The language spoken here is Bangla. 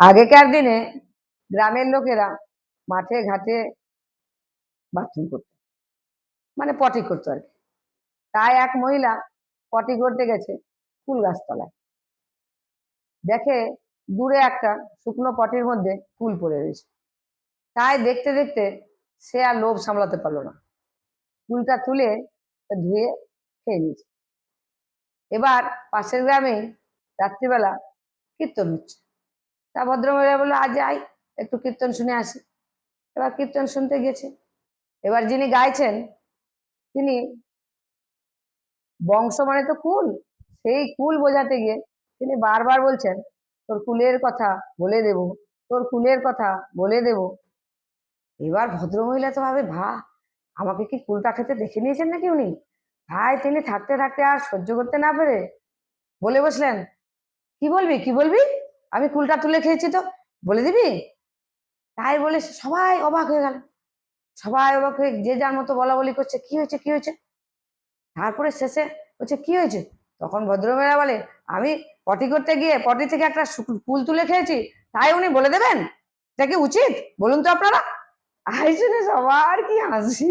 আগেকার দিনে গ্রামের লোকেরা মাঠে ঘাটে বাথরুম করতো, মানে পটি করতো আর কি। তাই এক মহিলা পটি করতে গেছে ফুল গাছতলায়, দেখে দূরে একটা শুকনো পটির মধ্যে ফুল পড়ে রয়েছে। তাই দেখতে দেখতে সে আর লোভ সামলাতে পারলো না, ফুলটা তুলে ধুয়ে খেয়ে নিয়েছে। এবার পাশের গ্রামে রাত্রিবেলা কীর্তন হচ্ছে। তা ভদ্রমহিলা বললো, আজ যাই একটু কীর্তন শুনে আসি। এবার কীর্তন শুনতে গেছে। এবার যিনি গাইছেন তিনি বংশ মানে তো কুল, সেই কুল বোঝাতে গিয়ে তিনি বারবার বলছেন, তোর কুলের কথা বলে দেব, তোর কুলের কথা বলে দেব। এবার ভদ্রমহিলা তো ভাবে, আমাকে কি কুলটা খেতে দেখে নিয়েছেন নাকি উনি? ভাই তিনি থাকতে থাকতে আর সহ্য করতে না পেরে বলে বসলেন, কি বলবি কি বলবি, আমি কুলটা তুলে খেয়েছি তো, বলে দিবি? তাই বলে সবাই অবাক হয়ে গেল। সবাই অবাক হয়ে যে যার মতো বলা বলি করছে, কি হয়েছে কি হয়েছে। তারপরে শেষে বলছে, কি হয়েছে? তখন ভদ্রমহিলা বলে, আমি পটি করতে গিয়ে পটি থেকে একটা কুল তুলে খেয়েছি, তাই উনি বলে দেবেন? এটা কি উচিত বলুন তো আপনারা? আই শুনে সবার কি হাসি।